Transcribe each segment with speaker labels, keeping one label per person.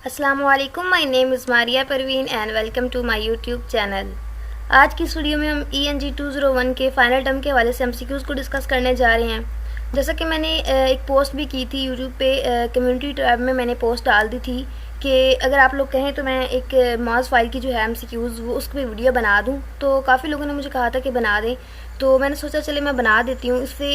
Speaker 1: अस्सलामुअलैकुम, my name is Maria Parveen and welcome to my YouTube channel. आज की इस वीडियो में हम ENG 201 के फाइनल टर्म के हवाले से MCQs को डिस्कस करने जा रहे हैं। जैसा कि मैंने एक पोस्ट भी की थी यूट्यूब पे, कम्युनिटी टैब में मैंने पोस्ट डाल दी थी कि अगर आप लोग कहें तो मैं एक मॉज फाइल की जो है MCQs वो उस पर वीडियो बना दूँ। तो काफ़ी लोगों ने मुझे कहा था कि बना दें, तो मैंने सोचा चले मैं बना देती हूँ। इससे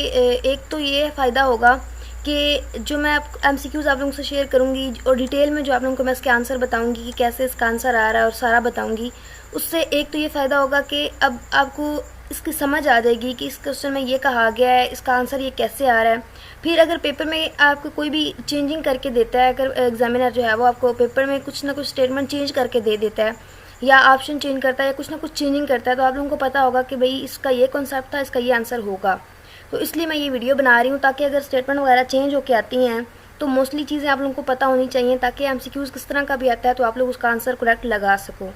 Speaker 1: एक तो ये फ़ायदा होगा कि जो मैं MCQs आप लोगों से शेयर करूँगी और डिटेल में जो आप लोगों को मैं इसके आंसर बताऊँगी कि कैसे इसका आंसर आ रहा है और सारा बताऊँगी, उससे एक तो ये फ़ायदा होगा कि अब आपको इसकी समझ आ जाएगी कि इस क्वेश्चन में ये कहा गया है, इसका आंसर ये कैसे आ रहा है। फिर अगर पेपर में आपको कोई भी चेंजिंग करके देता है, अगर एग्जामिनर जो है वो आपको पेपर में कुछ ना कुछ स्टेटमेंट चेंज करके दे देता है या ऑप्शन चेंज करता है या कुछ ना कुछ चेंजिंग करता है, तो आप लोगों को पता होगा कि भाई इसका ये कॉन्सेप्ट था, इसका ये आंसर होगा। तो इसलिए मैं ये वीडियो बना रही हूँ ताकि अगर स्टेटमेंट वगैरह चेंज होकर आती हैं तो मोस्टली चीज़ें आप लोगों को पता होनी चाहिए, ताकि MCQs किस तरह का भी आता है तो आप लोग उसका आंसर करेक्ट लगा सको।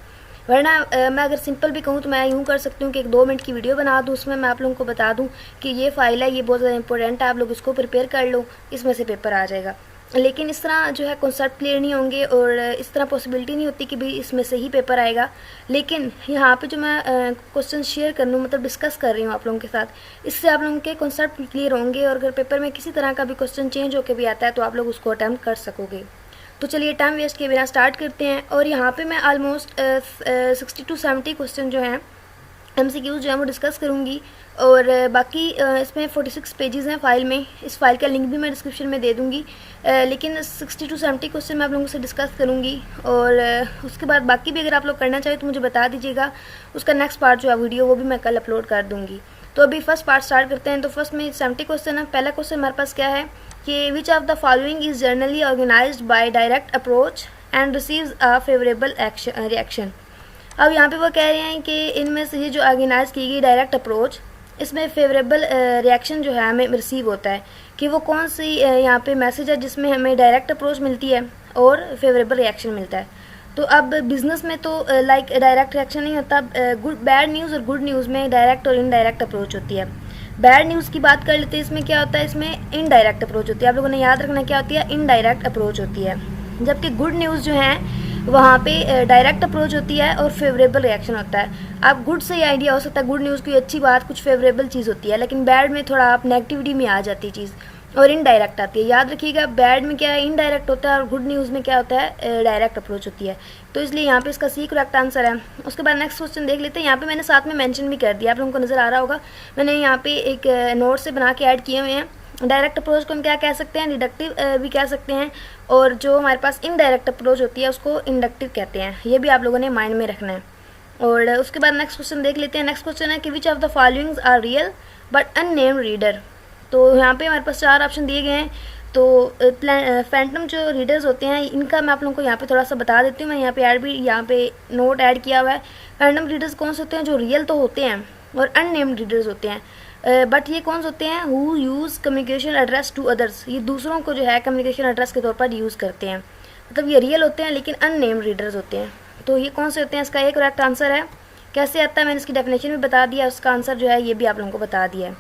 Speaker 1: वरना मैं अगर सिंपल भी कहूँ तो मैं यूँ कर सकती हूँ कि 1-2 मिनट की वीडियो बना दूँ, उसमें मैं आप लोगों को बता दूँ कि ये फ़ाइल है, ये बहुत ज़्यादा इंपॉर्टेंट है, आप लोग इसको प्रिपेयर कर लो, इसमें से पेपर आ जाएगा। लेकिन इस तरह जो है कॉन्सेप्ट क्लियर नहीं होंगे और इस तरह पॉसिबिलिटी नहीं होती कि भाई इसमें से ही पेपर आएगा। लेकिन यहाँ पे जो मैं क्वेश्चन शेयर कर लूँ, मतलब डिस्कस कर रही हूँ आप लोगों के साथ, इससे आप लोगों के कॉन्सेप्ट क्लियर होंगे और अगर पेपर में किसी तरह का भी क्वेश्चन चेंज होकर भी आता है तो आप लोग उसको अटैम्प्ट कर सकोगे। तो चलिए टाइम वेस्ट किए बिना स्टार्ट करते हैं। और यहाँ पे मैं ऑलमोस्ट 60 to 70 क्वेश्चन जो हैं MCQs जो है वो डिस्कस करूँगी और बाकी इसमें 46 पेजेस हैं फ़ाइल में। इस फाइल का लिंक भी मैं डिस्क्रिप्शन में दे दूँगी, लेकिन 60 to 70 क्वेश्चन मैं आप लोगों से डिस्कस करूँगी और उसके बाद बाकी भी अगर आप लोग करना चाहें तो मुझे बता दीजिएगा। उसका नेक्स्ट पार्ट जो है वीडियो वो भी मैं कल अपलोड कर दूँगी। तो अभी फर्स्ट पार्ट स्टार्ट करते हैं। तो फर्स्ट में 70 क्वेश्चन है। पहला क्वेश्चन हमारे पास क्या है कि which of the following is generally organised by direct approach and receives a favourable reaction. अब यहाँ पे वो कह रहे हैं कि इनमें से ये जो ऑर्गेनाइज की गई डायरेक्ट अप्रोच, इसमें फेवरेबल रिएक्शन जो है हमें रिसीव होता है कि वो कौन सी यहाँ पे मैसेज है जिसमें हमें डायरेक्ट अप्रोच मिलती है और फेवरेबल रिएक्शन मिलता है। तो अब बिज़नेस में तो लाइक डायरेक्ट रिएक्शन नहीं होता, बैड न्यूज़ और गुड न्यूज़ में डायरेक्ट और इनडायरेक्ट अप्रोच होती है। बैड न्यूज़ की बात कर लेते हैं, इसमें क्या होता है, इसमें इनडायरेक्ट अप्रोच होती है। आप लोगों ने याद रखना क्या होती है, इनडायरेक्ट अप्रोच होती है। जबकि गुड न्यूज़ जो है वहाँ पे डायरेक्ट अप्रोच होती है और फेवरेबल रिएक्शन होता है। आप गुड से ये आइडिया हो सकता है गुड न्यूज़ कोई अच्छी बात, कुछ फेवरेबल चीज़ होती है, लेकिन बैड में थोड़ा आप नेगेटिविटी में आ जाती है चीज़ और इनडायरेक्ट आती है। याद रखिएगा, बैड में क्या है, इनडायरेक्ट होता है और गुड न्यूज़ में क्या होता है, डायरेक्ट अप्रोच होती है। तो इसलिए यहाँ पे इसका सी करेक्ट आंसर है। उसके बाद नेक्स्ट क्वेश्चन देख लेते हैं। यहाँ पे मैंने साथ में मेंशन भी कर दिया, आप लोगों को नज़र आ रहा होगा, मैंने यहाँ पे एक नोट से बना के ऐड किए हुए हैं। डायरेक्ट अप्रोच को हम क्या कह सकते हैं, डिडक्टिव भी कह सकते हैं, और जो हमारे पास इनडायरेक्ट अप्रोच होती है उसको इंडक्टिव कहते हैं। ये भी आप लोगों ने माइंड में रखना है। और उसके बाद नेक्स्ट क्वेश्चन देख लेते हैं। नेक्स्ट क्वेश्चन है कि which of the following are real but unnamed reader. तो यहाँ पे हमारे पास 4 ऑप्शन दिए गए हैं। तो फैंटम जो रीडर्स होते हैं इनका मैं आप लोगों को यहाँ पे थोड़ा सा बता देती हूँ। मैं यहाँ पे नोट ऐड किया हुआ है। फैंटम रीडर्स कौन से होते हैं, जो रियल तो होते हैं और अननेम्ड रीडर्स होते हैं। बट ये कौन से होते हैं, who use communication address to others, ये दूसरों को जो है कम्युनिकेशन एड्रेस के तौर पर यूज़ करते हैं। मतलब ये रियल होते हैं लेकिन अननेम्ड रीडर्स होते हैं। तो ये कौन से होते हैं, इसका एक करेक्ट आंसर है। कैसे आता है मैंने इसकी डेफिनेशन भी बता दिया, उसका आंसर जो है ये भी आप लोगों को बता दिया है।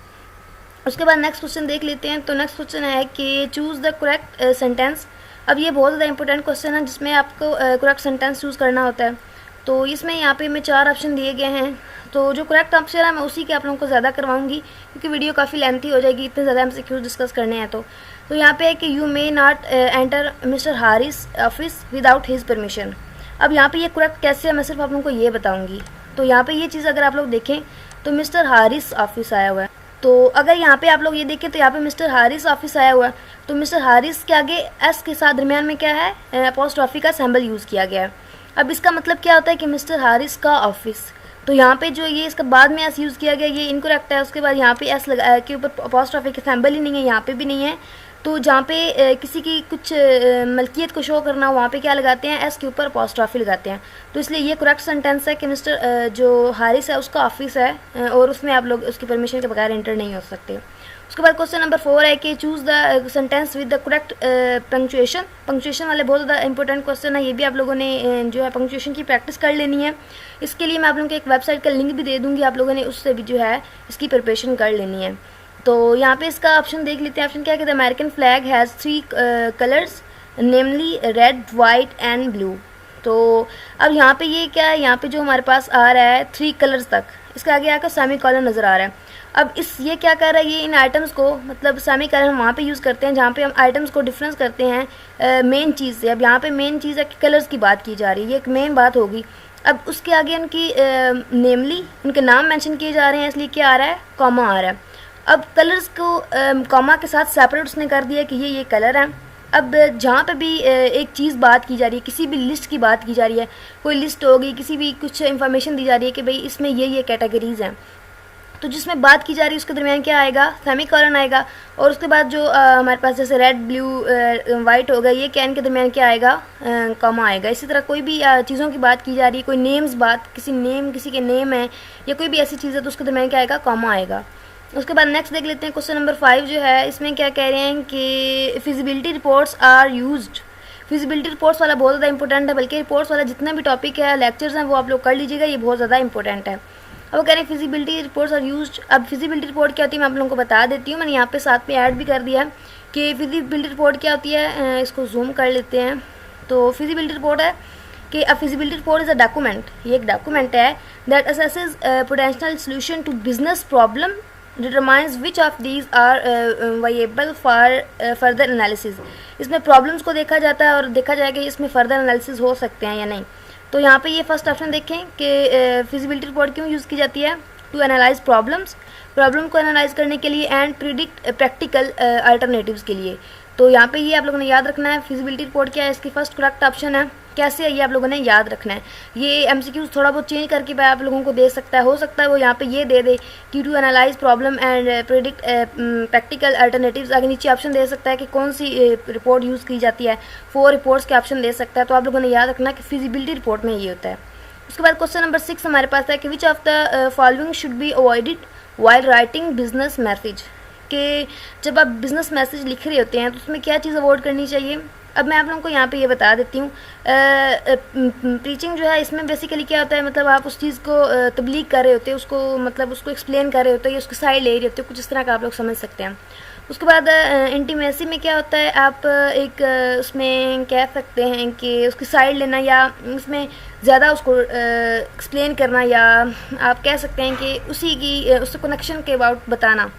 Speaker 1: उसके बाद नेक्स्ट क्वेश्चन देख लेते हैं। तो नेक्स्ट क्वेश्चन है कि चूज़ द करेक्ट सेंटेंस। अब ये बहुत ज़्यादा इंपॉर्टेंट क्वेश्चन है जिसमें आपको करेक्ट सेंटेंस चूज़ करना होता है। तो इसमें यहाँ पे मैं 4 ऑप्शन दिए गए हैं। तो जो करेक्ट ऑप्शन है मैं उसी के आप लोगों को ज़्यादा करवाऊंगी क्योंकि वीडियो काफ़ी लेंथी हो जाएगी, इतने ज़्यादा MCQs डिस्कस करने हैं। तो यहाँ पे है कि you may not enter mister Haris office without his permission. अब यहाँ पे ये करेक्ट कैसे है मैं सिर्फ आप लोगों को ये बताऊँगी। तो यहाँ पे ये चीज़ अगर आप लोग देखें तो मिस्टर हारिस ऑफिस आया हुआ है। तो अगर यहाँ पे आप लोग ये देखें तो यहाँ पे मिस्टर हारिस ऑफिस आया हुआ है, तो मिस्टर हारिस के आगे एस के साथ दरमियान में क्या है, अपोस्ट्रोफी का सिंबल यूज़ किया गया है। अब इसका मतलब क्या होता है कि मिस्टर हारिस का ऑफिस। तो यहाँ पे जो ये इसका बाद में एस यूज़ किया गया ये इनकरेक्ट है। उसके बाद यहाँ पे एस लगा के ऊपर अपोस्ट्रोफी का सिंबल ही नहीं है, यहाँ पे भी नहीं है। तो जहाँ पे किसी की कुछ मलकियत को शो करना हो वहाँ पे क्या लगाते हैं, एस के ऊपर अपोस्ट्रोफी लगाते हैं। तो इसलिए ये करेक्ट सेंटेंस है कि मिस्टर जो हारिस है उसका ऑफिस है और उसमें आप लोग उसकी परमिशन के बगैर एंटर नहीं हो सकते। उसके बाद क्वेश्चन नंबर 4 है कि choose the sentence with the correct punctuation. Punctuation वाले बहुत ज़्यादा इंपॉर्टेंट क्वेश्चन है, ये भी आप लोगों ने जो है पंक्चुएशन की प्रैक्टिस कर लेनी है। इसके लिए मैं आप लोगों को एक वेबसाइट का लिंक भी दे दूँगी, आप लोगों ने उससे भी जो है इसकी प्रिपरेशन कर लेनी है। तो यहाँ पे इसका ऑप्शन देख लेते हैं। ऑप्शन क्या है कि the American flag has 3 colours namely red, white and blue. तो अब यहाँ पे ये क्या है, यहाँ पे जो हमारे पास आ रहा है 3 कलर्स तक, इसके आगे आकर सेमी कॉलन नज़र आ रहा है। अब ये क्या कर रहा है, ये इन आइटम्स को, मतलब सेमी कॉलन हम वहाँ पे यूज़ करते हैं जहाँ पे हम आइटम्स को डिफरेंस करते हैं मेन चीज़ से। अब यहाँ पे मेन चीज़ है कि कलर्स की बात की जा रही है, ये एक मेन बात होगी। अब उसके आगे उनकी नेमली उनके नाम मेंशन किए जा रहे हैं, इसलिए क्या आ रहा है, कॉमा आ रहा है। अब कलर्स को कॉमा के साथ सेपरेट उसने कर दिया कि ये कलर है। अब जहाँ पे भी एक चीज़ बात की जा रही है, किसी भी लिस्ट की बात की जा रही है, कोई लिस्ट होगी, किसी भी कुछ इन्फॉर्मेशन दी जा रही है कि भाई इसमें ये कैटेगरीज़ हैं, तो जिसमें बात की जा रही है उसके दरमियान क्या आएगा, सेमी कॉलन आएगा। और उसके बाद जो हमारे पास जैसे रेड, ब्लू, वाइट हो गया, ये कैन के दरमियान क्या आएगा, कॉमा आएगा। इसी तरह कोई भी चीज़ों की बात की जा रही है, कोई नेम्स बात, किसी के नेम है या कोई भी ऐसी चीज़ है, तो उसके दरमियान क्या आएगा, कॉमा आएगा। उसके बाद नेक्स्ट देख लेते हैं, क्वेश्चन नंबर 5 जो है, इसमें क्या कह रहे हैं कि feasibility reports are used. Feasibility reports वाला बहुत ज़्यादा इंपॉर्टेंट है, बल्कि रिपोर्ट्स वाला जितना भी टॉपिक है, लेक्चर्स हैं, वो आप लोग कर लीजिएगा, ये बहुत ज़्यादा इंपॉर्टेंट है। अब वो कह रहे हैं फिजिबिलिटी रिपोर्ट्स आर यूज्ड। अब फिजिबिलिटी रिपोर्ट क्या होती है मैं आप लोगों को बता देती हूँ, मैंने यहाँ पे साथ में ऐड भी कर दिया है कि फिजिबिलिटी रिपोर्ट क्या होती है। इसको जूम कर लेते हैं। तो फिजिबिलिटी रिपोर्ट है कि a feasibility report is a document, ये एक डॉक्यूमेंट है that assesses potential solution to business problem, determines which of these are viable for further analysis. इसमें प्रॉब्लम्स को देखा जाता है और देखा जाएगा इसमें फर्दर एनालिसिस हो सकते हैं या नहीं। तो यहाँ पे ये फर्स्ट ऑप्शन देखें कि फिजिबिलिटी रिपोर्ट क्यों यूज़ की जाती है, टू एनालाइज प्रॉब्लम को एनालाइज करने के लिए एंड प्रिडिक्ट प्रैक्टिकल अल्टरनेटिव्स के लिए। तो यहाँ पे ये आप लोगों ने याद रखना है, फिजिबिलिटी रिपोर्ट क्या है, इसकी फर्स्ट करेक्ट ऑप्शन है। कैसे है ये आप लोगों ने याद रखना है। ये एमसीक्यूज थोड़ा बहुत चेंज करके आप लोगों को दे सकता है, हो सकता है वो यहाँ पे ये दे दे कि to analyse problem and predict practical alternatives. आगे नीचे ऑप्शन दे सकता है कि कौन सी रिपोर्ट यूज़ की जाती है, 4 रिपोर्ट्स के ऑप्शन दे सकता है। तो आप लोगों ने याद रखना कि फिजिबिलिटी रिपोर्ट में ये होता है। उसके बाद क्वेश्चन नंबर 6 हमारे पास है कि which of the following should be avoided while writing business message. कि जब आप बिज़नेस मैसेज लिख रहे होते हैं तो उसमें क्या चीज़ अवॉइड करनी चाहिए। अब मैं आप लोगों को यहाँ पे ये बता देती हूँ। प्रीचिंग जो है इसमें बेसिकली क्या होता है, मतलब आप उस चीज़ को तबलीग कर रहे होते हैं, उसको मतलब उसको एक्सप्लेन कर रहे होते हैं या उसकी साइड ले रहे होते हैं, कुछ इस तरह का आप लोग समझ सकते हैं। उसके बाद इंटीमेसी में क्या होता है, आप एक उसमें कह सकते हैं कि उसकी साइड लेना या उसमें ज़्यादा उसको एक्सप्लेन करना, या आप कह सकते हैं कि उससे कनेक्शन के अबाउट बताना।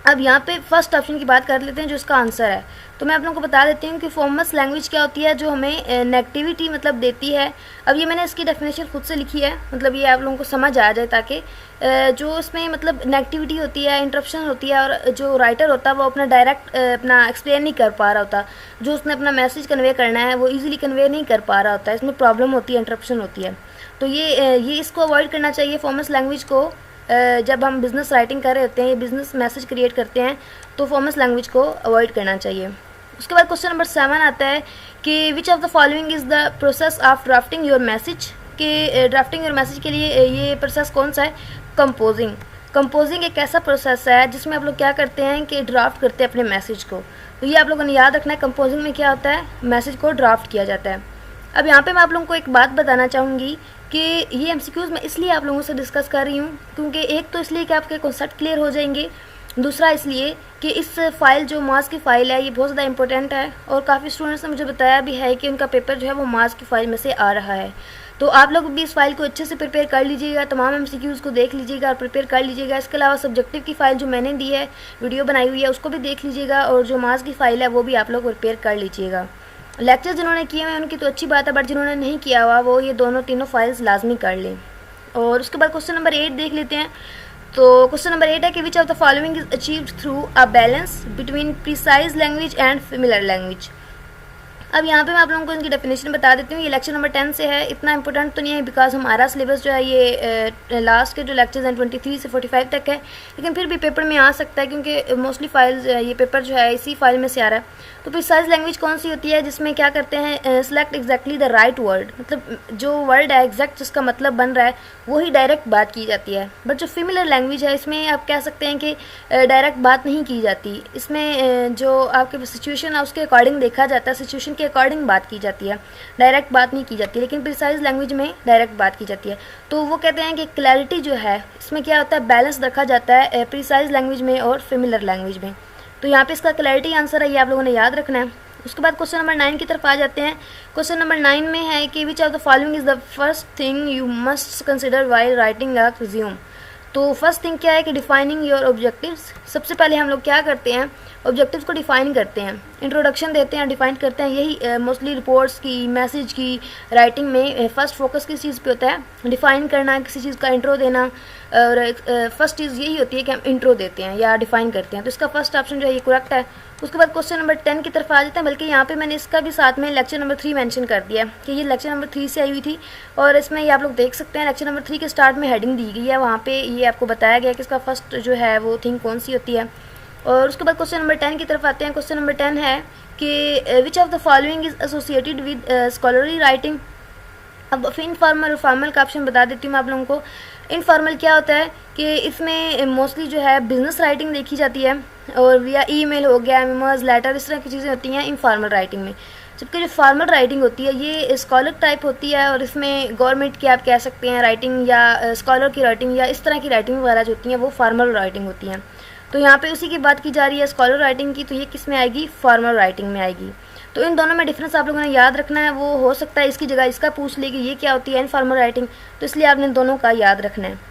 Speaker 1: अब यहाँ पे फर्स्ट ऑप्शन की बात कर लेते हैं जो इसका आंसर है। तो मैं आप लोगों को बता देती हूँ कि फॉर्मस लैंग्वेज क्या होती है, जो हमें नेगेटिविटी मतलब देती है। अब ये मैंने इसकी डेफिनेशन खुद से लिखी है, मतलब ये आप लोगों को समझ आ जाए, ताकि जो इसमें मतलब नेगेटिविटी होती है, इंटरप्शन होती है, और जो राइटर होता है वो अपना डायरेक्ट अपना एक्सप्लेन नहीं कर पा रहा होता, जो उसने अपना मैसेज कन्वे करना है वो ईजिली कन्वे नहीं कर पा रहा होता है, इसमें प्रॉब्लम होती है, इंटरप्शन होती है। तो ये इसको अवॉइड करना चाहिए फॉर्मस लैंग्वेज को। जब हम बिज़नेस राइटिंग कर रहे होते हैं, बिज़नेस मैसेज क्रिएट करते हैं, तो फॉर्मस लैंग्वेज को अवॉइड करना चाहिए। उसके बाद क्वेश्चन नंबर 7 आता है कि which of the following is the process of drafting your message. कि ड्राफ्टिंग योर मैसेज के लिए ये प्रोसेस कौन सा है, कंपोजिंग एक ऐसा प्रोसेस है जिसमें आप लोग क्या करते हैं कि ड्राफ्ट करते हैं अपने मैसेज को। तो ये आप लोगों ने याद रखना है, कंपोजिंग में क्या होता है, मैसेज को ड्राफ्ट किया जाता है। अब यहाँ पे मैं आप लोगों को एक बात बताना चाहूँगी कि ये एमसीक्यूज़ मैं इसलिए आप लोगों से डिस्कस कर रही हूँ क्योंकि एक तो इसलिए कि आपके कॉन्सेप्ट क्लियर हो जाएंगे, दूसरा इसलिए कि इस फाइल जो मास की फ़ाइल है ये बहुत ज़्यादा इंपॉर्टेंट है, और काफ़ी स्टूडेंट्स ने मुझे बताया भी है कि उनका पेपर जो है वो मास की फ़ाइल में से आ रहा है। तो आप लोग भी इस फाइल को अच्छे से प्रिपेयर कर लीजिएगा, तमाम एमसीक्यूज़ को देख लीजिएगा और प्रिपेयर कर लीजिएगा। इसके अलावा सब्जेक्टिव की फ़ाइल जो मैंने दी है, वीडियो बनाई हुई है, उसको भी देख लीजिएगा, और जो मास की फ़ाइल है वो भी आप लोग प्रिपेयर कर लीजिएगा। लेक्चर जिन्होंने किए हुए हैं उनकी तो अच्छी बात है, बट जिन्होंने नहीं किया हुआ वो ये तीनों फाइल्स लाजमी कर लें। और उसके बाद क्वेश्चन नंबर 8 देख लेते हैं। तो क्वेश्चन नंबर 8 है कि which of the following is achieved through a balance between precise language and familiar language. अब यहाँ पे मैं आप लोगों को इनकी डेफिनेशन बता देती हूँ। ये लेक्चर नंबर 10 से है, इतना इंपॉर्टेंट तो नहीं है बिकॉज हमारा सिलेबस जो है ये लास्ट के जो लेक्चर्स हैं 23 से 45 तक है, लेकिन फिर भी पेपर में आ सकता है क्योंकि मोस्टली फाइल्स ये पेपर जो है इसी फाइल में से आ रहा है। तो प्रिसाइज लैंग्वेज कौन सी होती है, जिसमें क्या करते हैं, select exactly the right word, मतलब जो वर्ड है एग्जैक्ट जिसका मतलब बन रहा है वही डायरेक्ट बात की जाती है। बट जो फेमिलियर लैंग्वेज है इसमें आप कह सकते हैं कि डायरेक्ट बात नहीं की जाती, इसमें जो आपके सिचुएशन है उसके अकॉर्डिंग देखा जाता है, सिचुएशन के अकॉर्डिंग बात की जाती है, डायरेक्ट बात नहीं की जाती। लेकिन प्रिसाइज लैंग्वेज में डायरेक्ट बात की जाती है। तो वो कहते हैं कि क्लैरिटी जो है इसमें क्या होता है, बैलेंस रखा जाता है प्रिसाइज लैंग्वेज में और फेमिलियर लैंग्वेज में। तो यहाँ पे इसका क्लैरिटी आंसर है, ये आप लोगों ने याद रखना है। उसके बाद क्वेश्चन नंबर 9 की तरफ आ जाते हैं। क्वेश्चन नंबर 9 में है कि which of the following is the first thing you must consider while writing a resume. तो फर्स्ट थिंग क्या है कि डिफाइनिंग योर ऑब्जेक्टिव्स। सबसे पहले हम लोग क्या करते हैं, ऑब्जेक्टिव्स को डिफाइन करते हैं, इंट्रोडक्शन देते हैं, डिफाइन करते हैं। यही मोस्टली रिपोर्ट्स की, मैसेज की राइटिंग में फर्स्ट फोकस किस चीज़ पे होता है, डिफाइन करना, किसी चीज़ का इंट्रो देना। और फर्स्ट चीज़ यही होती है कि हम इंट्रो देते हैं या डिफाइन करते हैं। तो इसका फर्स्ट ऑप्शन जो है ये करेक्ट है। उसके बाद क्वेश्चन नंबर 10 की तरफ आ जाते हैं, बल्कि यहाँ पे मैंने इसका भी साथ में लेक्चर नंबर 3 मेंशन कर दिया है कि ये लेक्चर नंबर 3 से आई हुई थी। और इसमें ये आप लोग देख सकते हैं लेक्चर नंबर 3 के स्टार्ट में हेडिंग दी गई है, वहाँ पे ये आपको बताया गया है कि इसका फर्स्ट जो है वो थिंग कौन सी होती है। और उसके बाद क्वेश्चन नंबर 10 की तरफ आते हैं। क्वेश्चन नंबर 10 है कि which of the following is associated with scholarly writing. अब इनफॉर्मल और फॉर्मल का ऑप्शन बता देती हूँ मैं आप लोगों को। इनफॉर्मल क्या होता है कि इसमें मोस्टली जो है बिजनेस राइटिंग देखी जाती है, और या ईमेल हो गया, मेमोज, लेटर, इस तरह की चीज़ें होती हैं इनफॉर्मल राइटिंग में। जबकि जो फॉर्मल राइटिंग होती है ये स्कॉलर टाइप होती है, और इसमें गवर्नमेंट की आप कह सकते हैं राइटिंग, या स्कॉलर की राइटिंग, या इस तरह की राइटिंग वगैरह जो होती हैं वो फॉर्मल राइटिंग होती हैं। तो यहाँ पे उसी की बात की जा रही है स्कॉलर राइटिंग की, तो ये किस में आएगी, फॉर्मल राइटिंग में आएगी। तो इन दोनों में डिफरेंस आप लोगों ने याद रखना है। वो हो सकता है इसकी जगह इसका पूछ ले कि ये क्या होती है इनफॉर्मल राइटिंग, तो इसलिए आपने दोनों का याद रखना है।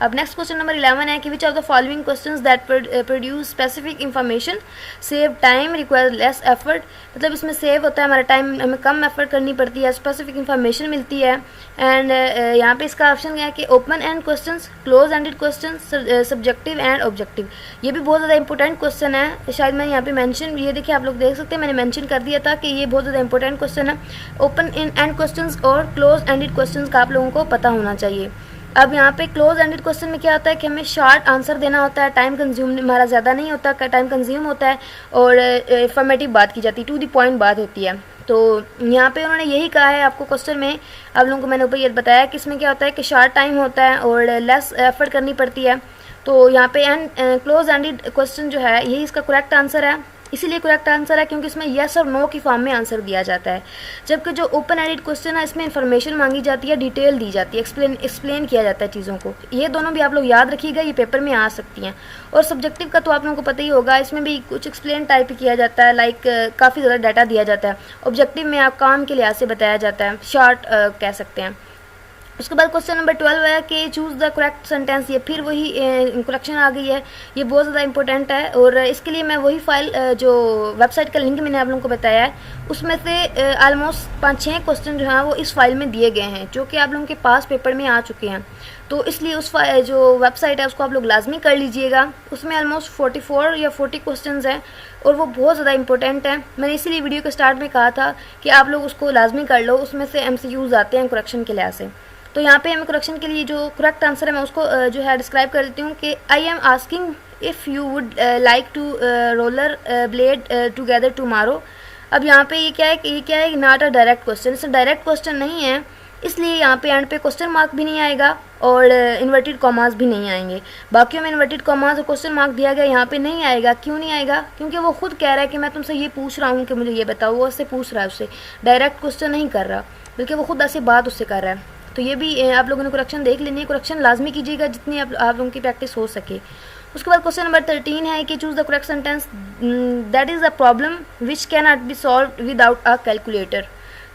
Speaker 1: अब नेक्स्ट क्वेश्चन नंबर 11 है कि which of the following questions that produce specific information save time require less effort. मतलब इसमें सेव होता है हमारा टाइम, हमें कम एफर्ट करनी पड़ती है, स्पेसिफिक इन्फॉर्मेशन मिलती है। एंड यहाँ पे इसका ऑप्शन क्या है कि open and questions, close ended questions, subjective and objective. ये भी बहुत ज़्यादा इंपॉर्टेंट क्वेश्चन है, शायद मैंने यहाँ पे मेंशन, ये देखिए आप लोग देख सकते हैं मैंने मेंशन कर दिया था कि ये बहुत ज़्यादा इंपॉर्टेंट क्वेश्चन है। ओपन एंड क्वेश्चंस और क्लोज एंडेड क्वेश्चंस का आप लोगों को पता होना चाहिए। अब यहाँ पे क्लोज एंडेड क्वेश्चन में क्या होता है कि हमें शॉर्ट आंसर देना होता है, टाइम कंज्यूम हमारा ज़्यादा नहीं होता, टाइम कंज्यूम होता है, और इंफॉर्मेटिव बात की जाती है, टू द पॉइंट बात होती है। तो यहाँ पे उन्होंने यही कहा है आपको क्वेश्चन में, आप लोगों को मैंने ऊपर ये बताया कि इसमें क्या होता है कि शॉर्ट टाइम होता है और लेस एफर्ट करनी पड़ती है। तो यहाँ पे क्लोज एंडेड क्वेश्चन जो है यही इसका करेक्ट आंसर है। इसीलिए करेक्ट आंसर है क्योंकि इसमें येस और नो की फॉर्म में आंसर दिया जाता है, जबकि जो ओपन एंडेड क्वेश्चन है इसमें इन्फॉर्मेशन मांगी जाती है, डिटेल दी जाती है, एक्सप्लेन किया जाता है चीज़ों को। ये दोनों भी आप लोग याद रखिएगा, ये पेपर में आ सकती हैं। और सब्जेक्टिव का तो आप लोगों को पता ही होगा, इसमें भी कुछ एक्सप्लेन टाइप किया जाता है, लाइक काफ़ी ज़्यादा डाटा दिया जाता है। ऑब्जेक्टिव में आप काम के लिहाज से बताया जाता है, शॉर्ट कह सकते हैं। उसके बाद क्वेश्चन नंबर 12 है कि चूज़ द करेक्ट सेंटेंस। ये फिर वही करेक्शन आ गई है, ये बहुत ज़्यादा इंपॉर्टेंट है। और इसके लिए मैं वही फाइल जो वेबसाइट का लिंक मैंने आप लोगों को बताया है, उसमें से ऑलमोस्ट 5-6 क्वेश्चन जो हैं वो इस फाइल में दिए गए हैं, जो कि आप लोगों के पास पेपर में आ चुके हैं। तो इसलिए उस जो वेबसाइट है उसको आप लोग लाजमी कर लीजिएगा। उसमें ऑलमोस्ट 44 या 40 क्वेश्चन हैं, और वो बहुत ज़्यादा इंपॉर्टेंट है। मैंने इसीलिए वीडियो के स्टार्ट में कहा था कि आप लोग उसको लाजमी कर लो, उसमें से MCQs आते हैं करेक्शन के लिहाज से। तो यहाँ पे हमें करेक्शन के लिए जो करेक्ट आंसर है मैं उसको जो है डिस्क्राइब कर देती हूँ कि I am asking if you would like to roller blade together tomorrow. अब यहाँ पे ये क्या है नॉट अ डायरेक्ट क्वेश्चन, इसमें डायरेक्ट क्वेश्चन नहीं है, इसलिए यहाँ पे एंड पे क्वेश्चन मार्क भी नहीं आएगा और इन्वर्टेड कॉमास भी नहीं आएंगे। बाकियों में इन्वर्टेड कॉमास और क्वेश्चन मार्क दिया गया, यहाँ पे नहीं आएगा। क्यों नहीं आएगा? क्योंकि वो खुद कह रहा है कि मैं तुमसे ये पूछ रहा हूँ कि मुझे ये बताओ, वो उससे पूछ रहा है, उससे डायरेक्ट क्वेश्चन नहीं कर रहा, बल्कि वो खुद ऐसी बात उससे कर रहा है। तो ये भी आप लोगों ने करेक्शन देख लेनी है, करेक्शन लाजमी कीजिएगा जितनी आप लोगों की प्रैक्टिस हो सके। उसके बाद क्वेश्चन नंबर 13 है कि choose the correct sentence that is a problem which can not be solve without a calculator.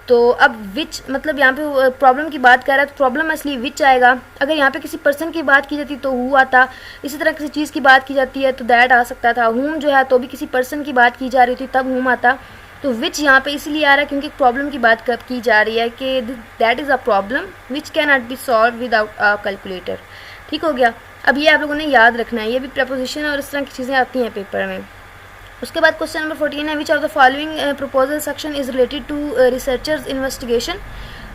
Speaker 1: तो अब विच मतलब यहाँ पे प्रॉब्लम की बात कर रहा है, तो प्रॉब्लम असली विच आएगा। अगर यहाँ पे किसी पर्सन की बात की जाती तो हु आता, इसी तरह किसी चीज़ की बात की जाती है तो दैट आ सकता था। हुम जो है तो भी किसी पर्सन की बात की जा रही थी तब हुम आता। तो विच यहाँ पे इसलिए आ रहा है क्योंकि प्रॉब्लम की बात कब की जा रही है कि that is a problem which can not be solve without a calculator. ठीक हो गया। अब ये आप लोगों ने याद रखना है, ये भी प्रपोजिशन और इस तरह की चीज़ें आती हैं पेपर में। उसके बाद क्वेश्चन नंबर 14 है which of the following proposal section is related to researchers investigation.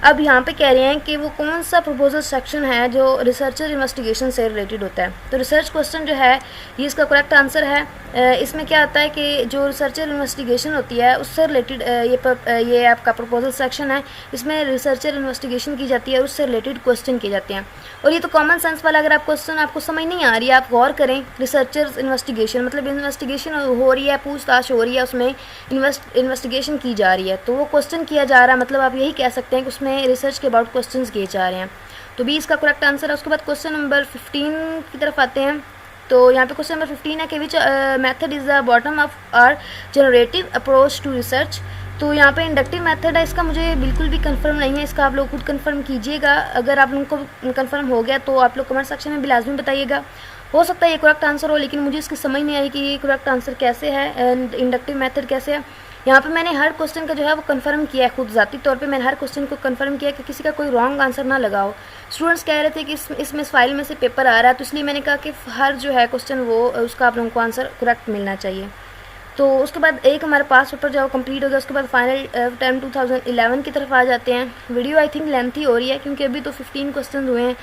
Speaker 1: अब यहाँ पे कह रहे हैं कि वो कौन सा प्रपोजल सेक्शन है जो रिसर्चर इन्वेस्टिगेशन से रिलेटेड होता है। तो रिसर्च क्वेश्चन जो है ये इसका करेक्ट आंसर है। इसमें क्या होता है कि जो रिसर्चर इन्वेस्टिगेशन होती है उससे रिलेटेड ये आपका प्रपोजल सेक्शन है, इसमें रिसर्चर इन्वेस्टिगेशन की जाती है और उससे रिलेटेड क्वेश्चन किए जाते हैं। और ये तो कॉमन सेंस वाला, अगर आप क्वेश्चन आपको समझ नहीं आ रही है, आप गौर करें। रिसर्चर्स इन्वेस्टिगेशन मतलब इन्वेस्टिगेशन हो रही है, पूछताछ हो रही है, उसमें इन्वेस्टिगेशन की जा रही है, तो वो क्वेश्चन किया जा रहा है, मतलब आप यही कह सकते हैं कि उसमें रिसर्च के अबाउट क्वेश्चन किए जा रहे हैं। तो भी इसका करेक्ट आंसर है। उसके बाद क्वेश्चन नंबर 15 की तरफ आते हैं तो यहाँ पे क्वेश्चन नंबर 15 है कि which method is the bottom of our generative approach to research. तो यहाँ पे इंडक्टिव मेथड है, इसका मुझे बिल्कुल भी कंफर्म नहीं है, इसका आप लोग खुद कंफर्म कीजिएगा। अगर आप लोगों को कंफर्म हो गया तो आप लोग कमेंट सेक्शन में भी लाजमी बताइएगा। हो सकता है ये करेक्ट आंसर हो, लेकिन मुझे इसकी समझ नहीं आई कि ये करेक्ट आंसर कैसे है एंड इंडक्टिव मेथड कैसे है। यहाँ पे मैंने हर क्वेश्चन का जो है वो कंफर्म किया है, खुद ज़ाती तौर पे मैंने हर क्वेश्चन को कंफर्म किया कि किसी का कोई रॉन्ग आंसर ना लगाओ। स्टूडेंट्स कह रहे थे कि इसमें इस फाइल में से पेपर आ रहा है, तो इसलिए मैंने कहा कि हर जो है क्वेश्चन वो उसका आप लोगों को आंसर करेक्ट मिलना चाहिए। तो उसके बाद एक हमारा पास पेपर जो कंप्लीट हो गया, उसके बाद फाइनल टर्म 2011 की तरफ आ जाते हैं। वीडियो आई थिंक लेंथी हो रही है क्योंकि अभी तो 15 क्वेश्चन हुए हैं,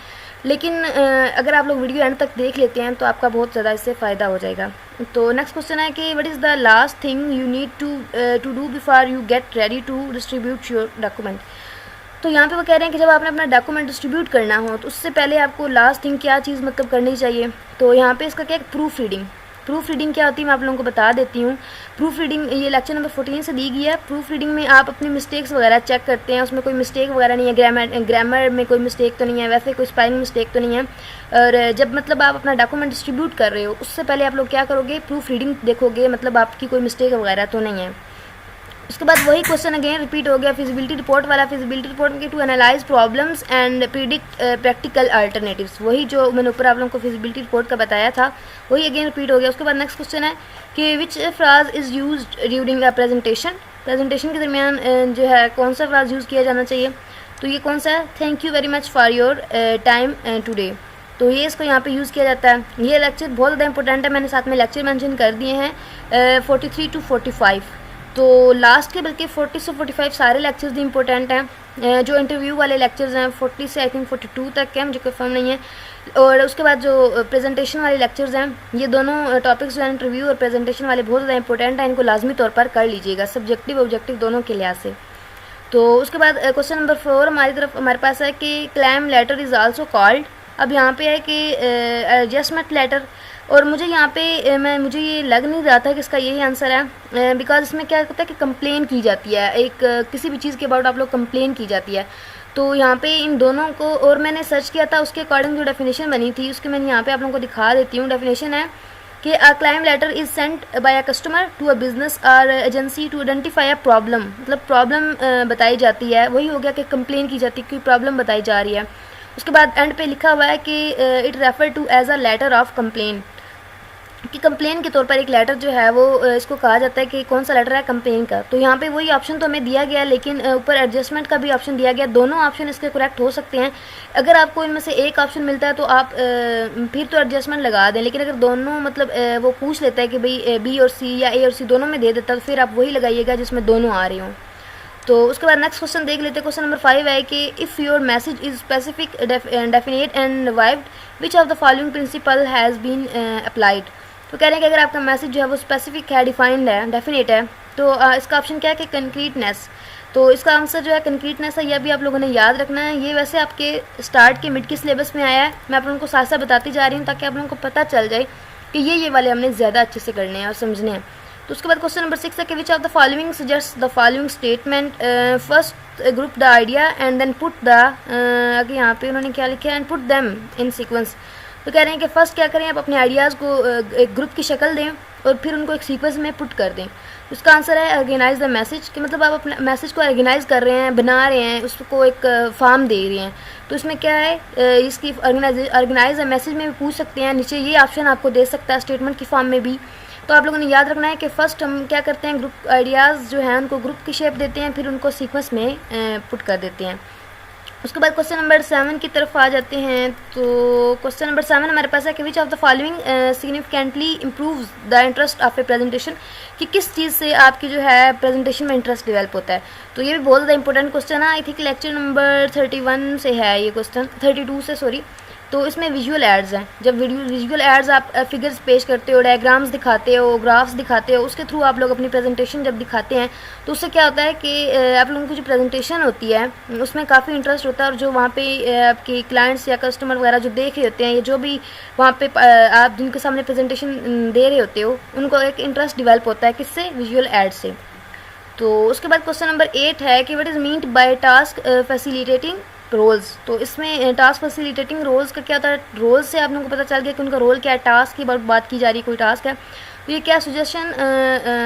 Speaker 1: लेकिन अगर आप लोग वीडियो एंड तक देख लेते हैं तो आपका बहुत ज़्यादा इससे फ़ायदा हो जाएगा। तो नेक्स्ट क्वेश्चन है कि what is the last thing you need to do before you get ready to distribute your document. तो यहाँ पे वो कह रहे हैं कि जब आपने अपना डॉक्यूमेंट डिस्ट्रीब्यूट करना हो तो उससे पहले आपको लास्ट थिंग क्या चीज़ मतलब करनी चाहिए। तो यहाँ पे इसका क्या है, प्रूफ रीडिंग। प्रूफ रीडिंग क्या होती है मैं आप लोगों को बता देती हूँ। प्रूफ रीडिंग ये लेक्चर नंबर 14 से दी गई है। प्रूफ रीडिंग में आप अपनी मिस्टेक्स वगैरह चेक करते हैं, उसमें कोई मिस्टेक वगैरह नहीं है, ग्रामर में कोई मिस्टेक तो नहीं है, वैसे कोई स्पेलिंग मिस्टेक तो नहीं है। और जब मतलब आप अपना डॉक्यूमेंट डिस्ट्रीब्यूट कर रहे हो उससे पहले आप लोग क्या करोगे, प्रूफ रीडिंग देखोगे, मतलब आपकी कोई मिस्टेक वगैरह तो नहीं है। उसके बाद वही क्वेश्चन अगेन रिपीट हो गया, फिजिबिलिटी रिपोर्ट वाला। फिजिबिलिटी रिपोर्ट में to analyse problems and predict practical alternatives, वही जो मैंने ऊपर आप लोगों को फिजिबिलिटी रिपोर्ट का बताया था वही अगेन रिपीट हो गया। उसके बाद नेक्स्ट क्वेश्चन है कि which phrase is used during a presentation. Presentation के दरमियान जो है कौन सा फ्राज यूज़ किया जाना चाहिए। तो ये कौन सा है, thank you very much for your time today. तो ये इसको यहाँ पे यूज़ किया जाता है। ये लेक्चर बहुत ज़्यादा इंपॉर्टेंट है, मैंने साथ में लेक्चर मेंशन कर दिए हैं 43 to 45। तो लास्ट के बल्कि 40 से 45 सारे लेक्चर्स भी इंपॉर्टेंट हैं। जो इंटरव्यू वाले लेक्चर्स हैं 40 से आई थिंक 42 तक है, मुझे कंफर्म नहीं है। और उसके बाद जो प्रेजेंटेशन वाले लेक्चर्स हैं, ये दोनों टॉपिक्स जो हैं इंटरव्यू और प्रेजेंटेशन वाले बहुत ज़्यादा इंपॉर्टेंट हैं, इनको लाजमी तौर पर कर लीजिएगा, सब्जेक्टिव ऑब्जेक्टिव दोनों के लिहाज से। तो उसके बाद क्वेश्चन नंबर 4 हमारे पास है कि claim letter is also called. अब यहाँ पे है कि एडजस्टमेंट लेटर, और मुझे यहाँ पे मुझे ये लग नहीं रहा था कि इसका यही आंसर है, बिकॉज इसमें क्या होता है कि कंप्लेन की जाती है, एक किसी भी चीज़ के अबाउट आप लोग कंप्लेन की जाती है। तो यहाँ पे इन दोनों को, और मैंने सर्च किया था उसके अकॉर्डिंग जो डेफिनेशन बनी थी उसके मैंने यहाँ पे आप लोगों को दिखा देती हूँ। डेफिनेशन है कि a claim letter is sent by a customer to a business और agency to identify a problem, मतलब प्रॉब्लम बताई जाती है, वही हो गया कि कंप्लेन की जाती है, कोई प्रॉब्लम बताई जा रही है। उसके बाद एंड पे लिखा हुआ है कि it refer to as a letter of complain, कि कंप्लेन के तौर पर एक लेटर जो है वो इसको कहा जाता है कि कौन सा लेटर है कंप्लेन का। तो यहाँ पे वही ऑप्शन तो हमें दिया गया है, लेकिन ऊपर एडजस्टमेंट का भी ऑप्शन दिया गया। दोनों ऑप्शन इसके करेक्ट हो सकते हैं। अगर आपको इनमें से एक ऑप्शन मिलता है तो आप फिर तो एडजस्टमेंट लगा दें, लेकिन अगर दोनों मतलब वो पूछ लेता है कि भाई बी और सी या ए और सी दोनों में दे देता है तो फिर आप वही लगाइएगा जिसमें दोनों आ रही हों। तो उसके बाद नेक्स्ट क्वेश्चन देख लेते हैं। क्वेश्चन नंबर 5 है कि if your message is specific definite and vivid which of the following principle has been applied. तो कह रहे हैं कि अगर आपका मैसेज जो है वो स्पेसिफिक है, डिफाइंड है, डेफिनेट है, तो इसका ऑप्शन क्या है कि कंक्रीटनेस। तो इसका आंसर जो है कंक्रीटनेस है, यह भी आप लोगों ने याद रखना है। ये वैसे आपके स्टार्ट के मिड के सिलेबस में आया है, मैं आप लोगों को साथ साथ बताती जा रही हूँ ताकि आप लोगों को पता चल जाए कि ये वाले हमने ज़्यादा अच्छे से करने हैं और समझने हैं। तो उसके बाद क्वेश्चन नंबर 6 है कि which of the following suggest the following statement. First group the idea and then put the, आगे यहाँ पे उन्होंने क्या लिखा है, and put them in sequence. तो कह रहे हैं कि फर्स्ट क्या करें, आप अपने आइडियाज़ को एक ग्रुप की शक्ल दें और फिर उनको एक सीक्वेंस में पुट कर दें। उसका आंसर है ऑर्गेनाइज द मैसेज, कि मतलब आप अपने मैसेज को ऑर्गेनाइज कर रहे हैं, बना रहे हैं, उसको एक फॉर्म दे रहे हैं। तो इसमें क्या है, इसकी ऑर्गेनाइज द मैसेज में भी पूछ सकते हैं, नीचे ये ऑप्शन आपको दे सकता है स्टेटमेंट की फॉर्म में भी। तो आप लोगों ने याद रखना है कि फर्स्ट हम क्या करते हैं, ग्रुप आइडियाज़ जो हैं उनको ग्रुप की शेप देते हैं, फिर उनको सीक्वेंस में पुट कर देते हैं। उसके बाद क्वेश्चन नंबर 7 की तरफ आ जाते हैं। तो क्वेश्चन नंबर 7 हमारे पास है कि which of the following significantly improves the interest of A presentation, कि किस चीज़ से आपकी जो है प्रेजेंटेशन में इंटरेस्ट डेवलप होता है। तो ये भी बहुत ज़्यादा इंपॉर्टेंट क्वेश्चन है, आई थिंक लेक्चर नंबर 31 से है ये क्वेश्चन, 32 से सॉरी। तो इसमें विजुअल एड्स हैं, जब विजुअल एड्स आप फिगर्स पेश करते हो, डायग्राम्स दिखाते हो, ग्राफ्स दिखाते हो, उसके थ्रू आप लोग अपनी प्रेजेंटेशन जब दिखाते हैं तो उससे क्या होता है कि आप लोगों की जो प्रेजेंटेशन होती है उसमें काफ़ी इंटरेस्ट होता है, और जो वहाँ पे आपके क्लाइंट्स या कस्टमर वगैरह जो देख रहे होते हैं, या जो भी वहाँ पे आप जिनके सामने प्रेजेंटेशन दे रहे होते हो, उनको एक इंटरेस्ट डिवेल्प होता है, किससे, विजुअल एड से। तो उसके बाद क्वेश्चन नंबर 8 है कि what is meant by task facilitating roles. तो इसमें टास्क फैसिलिटेटिंग रोल्स का क्या होता है, रोल्स से आप लोगों को पता चल गया कि उनका रोल क्या है। टास्क की बात की जा रही है, कोई टास्क है तो ये क्या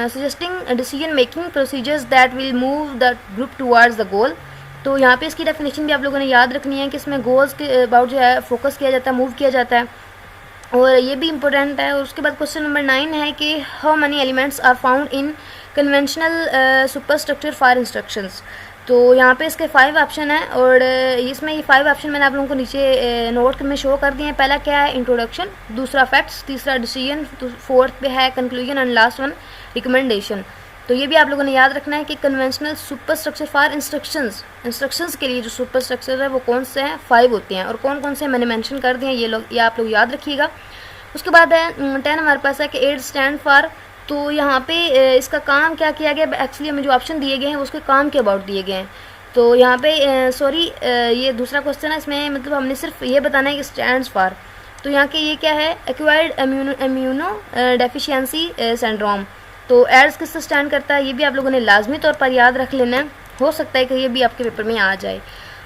Speaker 1: suggesting decision making procedures that will move the group towards the goal. तो यहाँ पे इसकी डेफिनेशन भी आप लोगों ने याद रखनी है कि इसमें गोल्स के अबाउट जो है फोकस किया जाता है, मूव किया जाता है, और ये भी इम्पोर्टेंट है। और उसके बाद क्वेश्चन नंबर 9 है कि how many elements are found in conventional superstructure for instructions. तो यहाँ पे इसके 5 ऑप्शन है, और इसमें ये 5 ऑप्शन मैंने आप लोगों को नीचे नोट में शो कर दिए हैं। पहला क्या है, इंट्रोडक्शन, दूसरा फैक्ट्स, तीसरा डिसीजन, फोर्थ पे है conclusion, and last one recommendation. तो ये भी आप लोगों ने याद रखना है कि कन्वेंशनल सुपरस्ट्रक्चर फॉर इंस्ट्रक्शंस के लिए जो सुपरस्ट्रक्चर है वो कौन से हैं, 5 होते हैं, और कौन कौन से मैंने मेंशन कर दिए हैं, ये आप लोग याद रखिएगा। उसके बाद है 10 हमारे पास है कि एड स्टैंड फॉर। तो यहाँ पे इसका काम क्या किया गया, एक्चुअली हमें जो ऑप्शन दिए गए हैं उसके काम के अबाउट दिए गए हैं। तो यहाँ पे ये दूसरा क्वेश्चन है, इसमें मतलब हमने सिर्फ ये बताना है कि स्टैंड्स फॉर। तो यहाँ के ये क्या है, एक्वायर्ड इम्यूनो डेफिशिएंसी सिंड्रोम। तो एड्स किससे स्टैंड करता है, ये भी आप लोगों ने लाजमी तौर पर याद रख लेना है, हो सकता है कि ये भी आपके पेपर में आ जाए।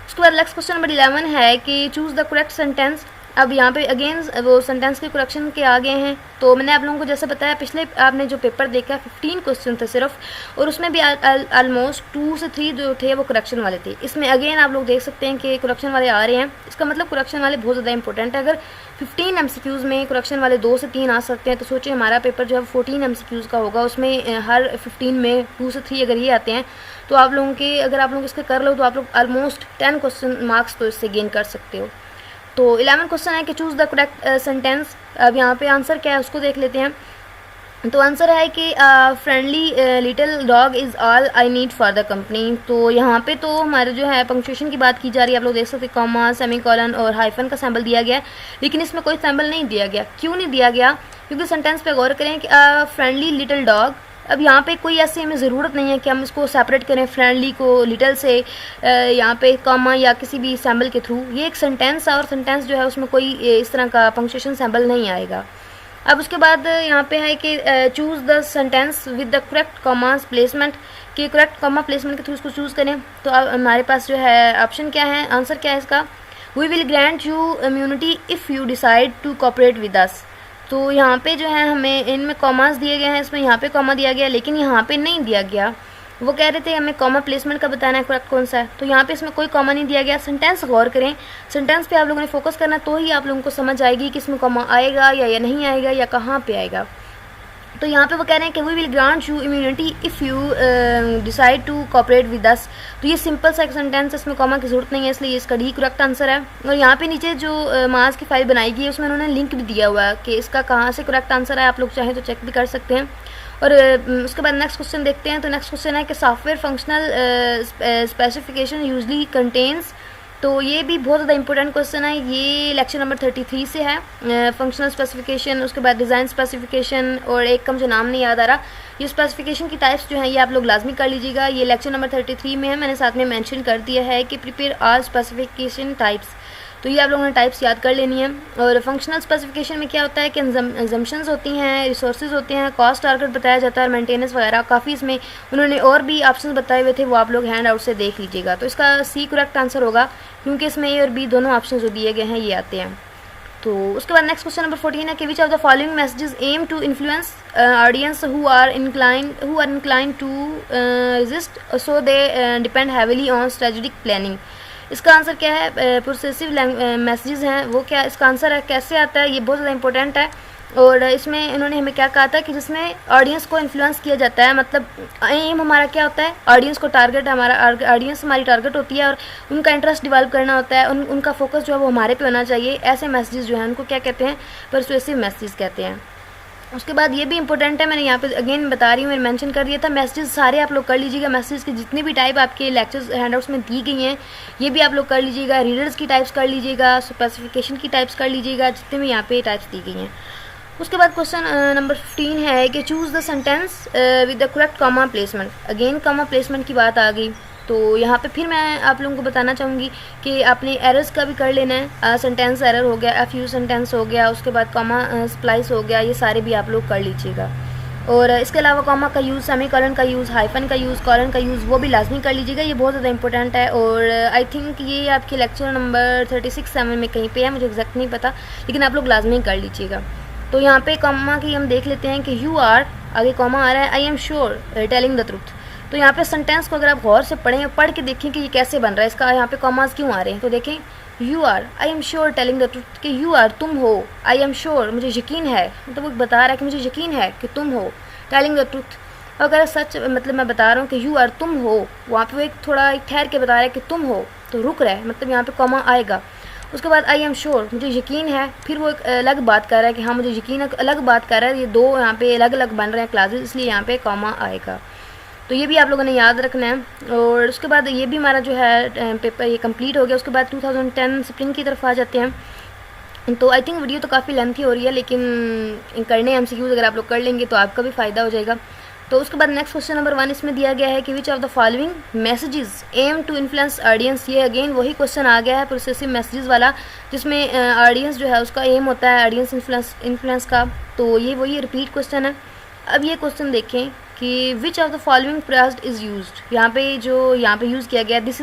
Speaker 1: उसके बाद नेक्स्ट क्वेश्चन नंबर 11 है कि चूज़ द करेक्ट सेंटेंस। अब यहाँ पे अगेन वो सेंटेंस के करेक्शन के आ गए हैं। तो मैंने आप लोगों को जैसे बताया, पिछले आपने जो पेपर देखा 15 क्वेश्चन थे सिर्फ, और उसमें भी ऑलमोस्ट 2 से 3 जो थे वो करेक्शन वाले थे। इसमें अगेन आप लोग देख सकते हैं कि करेक्शन वाले आ रहे हैं। इसका मतलब करेक्शन वाले बहुत ज़्यादा इंपॉर्टेंट है। अगर 15 MCQs में करेक्शन वाले 2 से 3 आ सकते हैं, तो सोचिए हमारा पेपर जो है 14 MCQs का होगा, उसमें हर 15 में 2 से 3 अगर ये आते हैं तो आप लोगों के, अगर आप लोग इसके कर लो तो आप लोग ऑलमोस्ट 10 क्वेश्चन मार्क्स तो इससे गेन कर सकते हो। तो 11 क्वेश्चन है कि चूज़ द करेक्ट सेंटेंस। अब यहाँ पे आंसर क्या है उसको देख लेते हैं। तो आंसर है कि friendly little dog is all I need for the company. तो यहाँ पे तो हमारे जो है पंक्चुएशन की बात की जा रही है, आप लोग देख सकते हैं कॉमा, सेमीकोलन और हाइफन का सैम्बल दिया गया है, लेकिन इसमें कोई सैम्बल नहीं दिया गया। क्यों नहीं दिया गया, क्योंकि सेंटेंस पे गौर करें कि फ्रेंडली लिटिल डॉग। अब यहाँ पे कोई ऐसी हमें ज़रूरत नहीं है कि हम इसको सेपरेट करें फ्रेंडली को लिटिल से, यहाँ पे कॉमा या किसी भी सैम्बल के थ्रू। ये एक सेंटेंस है, और सेंटेंस जो है उसमें कोई इस तरह का पंक्चुएशन सैम्बल नहीं आएगा। अब उसके बाद यहाँ पे है कि choose the sentence with the correct commas placement, कि करेक्ट कॉमा प्लेसमेंट के थ्रू इसको चूज़ करें। तो अब हमारे पास जो है ऑप्शन क्या है, आंसर क्या है इसका, we will grant you immunity if you decide to cooperate with us. तो यहाँ पे जो है हमें इनमें कॉमास दिए गए हैं, इसमें यहाँ पे कॉमा दिया गया, लेकिन यहाँ पे नहीं दिया गया। वो कह रहे थे हमें कॉमा प्लेसमेंट का बताना है करेक्ट कौन सा है, तो यहाँ पे इसमें कोई कॉमा नहीं दिया गया। सेंटेंस गौर करें, सेंटेंस पे आप लोगों ने फोकस करना, तो ही आप लोगों को समझ आएगी कि इसमें कॉमा आएगा या नहीं आएगा या कहाँ पे आएगा। तो यहाँ पे वो कह रहे हैं कि we will grant you immunity if you decide to cooperate with us. तो ये सिंपल सा एक सेंटेंस, इसमें कॉमा की जरूरत नहीं है, इसलिए इसका डी करेक्ट आंसर है। और यहाँ पे नीचे जो मास की फाइल बनाई गई है उसमें उन्होंने लिंक भी दिया हुआ है कि इसका कहाँ से करेक्ट आंसर है, आप लोग चाहें तो चेक भी कर सकते हैं। और उसके बाद नेक्स्ट क्वेश्चन देखते हैं। तो नेक्स्ट क्वेश्चन है कि software functional specification usually contains. तो ये भी बहुत ज़्यादा इंपॉर्टेंट क्वेश्चन है, ये लेक्चर नंबर 33 से है। फंक्शनल स्पेसिफिकेशन, उसके बाद डिज़ाइन स्पेसिफिकेशन, और एक का मुझे नाम नहीं याद आ रहा। ये स्पेसिफिकेशन की टाइप्स जो हैं ये आप लोग लाजमी कर लीजिएगा, ये लेक्चर नंबर 33 में है, मैंने साथ में मेंशन कर दिया है कि प्रिपेयर ऑल स्पेसिफिकेशन टाइप्स। तो ये आप लोगों ने टाइप्स याद कर लेनी है। और फंक्शनल स्पेसिफिकेशन में क्या होता है कि अजम्पशंस होती हैं, रिसोर्सेज होते हैं, कॉस्ट टारगेट बताया जाता है, मेंटेनेंस वगैरह, काफ़ी इसमें उन्होंने और भी ऑप्शन बताए हुए थे, वो आप लोग हैंड आउट से देख लीजिएगा। तो इसका सी करेक्ट आंसर होगा, क्योंकि इसमें ए और बी दोनों ऑप्शन जो दिए गए हैं ये आते हैं। तो उसके बाद नेक्स्ट क्वेश्चन नंबर 14 है कि which of the following messages aim to influence audience who are inclined to resist so they depend heavily on strategic planning. इसका आंसर क्या है, प्रोसेसिव मैसेजेस हैं वो क्या, इसका आंसर है कैसे आता है, ये बहुत ज़्यादा इंपॉर्टेंट है। और इसमें इन्होंने हमें क्या कहा था कि जिसमें ऑडियंस को इन्फ्लुएंस किया जाता है, मतलब एम हमारा क्या होता है, ऑडियंस को टारगेट, हमारा ऑडियंस हमारी टारगेट होती है और उनका इंटरेस्ट डिवेल्प करना होता है, उनका फोकस जो है वो हमारे पे होना चाहिए। ऐसे मैसेजेस जो हैं उनको क्या कहते हैं, परसुएसिव मैसेजेस कहते हैं। उसके बाद ये भी इंपॉर्टेंट है, मैंने यहाँ पे अगेन बता रही हूँ, मैंने मेंशन कर दिया था, मैसेजेस सारे आप लोग कर लीजिएगा। मैसेजेस की जितनी भी टाइप आपके लेक्चर्स हैंडआउट्स में दी गई हैं ये भी आप लोग कर लीजिएगा। रीडर्स की टाइप्स कर लीजिएगा, स्पेसिफिकेशन की टाइप्स कर लीजिएगा, जितने भी यहाँ पे टाइप्स दी गई हैं। उसके बाद क्वेश्चन नंबर 15 है कि choose the sentence with the correct comma placement. Again comma placement की बात आ गई, तो यहाँ पे फिर मैं आप लोगों को बताना चाहूँगी कि आपने एरर्स का भी कर लेना है। सेंटेंस एरर हो गया, एफ यू सेंटेंस हो गया, उसके बाद कॉमा स्प्लाइस हो गया, ये सारे भी आप लोग कर लीजिएगा। और इसके अलावा कॉमा का यूज़, सेमीकोलन का यूज़, हाइफन का यूज़, कॉलन का यूज़ वो भी लाजमी कर लीजिएगा, ये बहुत ज़्यादा इंपॉर्टेंट है। और आई थिंक ये आपके लेक्चर नंबर 36-7 में कहीं पे है, मुझे एग्जैक्ट नहीं पता, लेकिन आप लोग लाजमी कर लीजिएगा। तो यहाँ पे कॉमा की हम देख लेते हैं कि यू आर, आगे कॉमा आ रहा है, आई am sure telling the truth. तो यहाँ पे सेंटेंस को अगर आप गौर से पढ़ें, पढ़ के देखें कि ये कैसे बन रहा है, इसका यहाँ पे कॉमास क्यों आ रहे हैं। तो देखें, you are, I am sure telling the truth, कि यू आर तुम हो, आई एम श्योर मुझे यकीन है, मतलब वो बता रहा है कि मुझे यकीन है कि तुम हो, टेलिंग द ट्रुथ। अगर सच मतलब मैं बता रहा हूँ कि यू आर तुम हो, वहाँ पे वो एक थोड़ा एक ठहर के बता रहा है कि तुम हो, तो रुक रहा है, मतलब यहाँ पे कॉमा आएगा। उसके बाद आई एम श्योर मुझे यकीन है, फिर वो एक अलग बात कर रहा है कि हाँ मुझे यकीन है, अलग बात कर रहा है। ये दो यहाँ पे अलग अलग बन रहे हैं क्लासेस, इसलिए यहाँ पे कॉमा आएगा। तो ये भी आप लोगों ने याद रखना है। और उसके बाद ये भी हमारा जो है पेपर ये कंप्लीट हो गया। उसके बाद 2010 स्प्रिंग की तरफ आ जाते हैं। तो आई थिंक वीडियो तो काफ़ी लेंथी हो रही है, लेकिन करने एमसीक्यूज अगर आप लोग कर लेंगे तो आपका भी फ़ायदा हो जाएगा। तो उसके बाद नेक्स्ट क्वेश्चन नंबर 1 इसमें दिया गया है कि which of the following messages aim to influence audience. ये अगेन वही क्वेश्चन आ गया है प्रोसेसिव मैसेजेस वाला, जिसमें ऑडियंस जो है उसका एम होता है ऑडियंस इन्फ्लुएंस का। तो ये वही रिपीट क्वेश्चन है। अब ये क्वेश्चन देखें कि which of the following phrase is used. यहाँ पे यूज़ किया गया दिस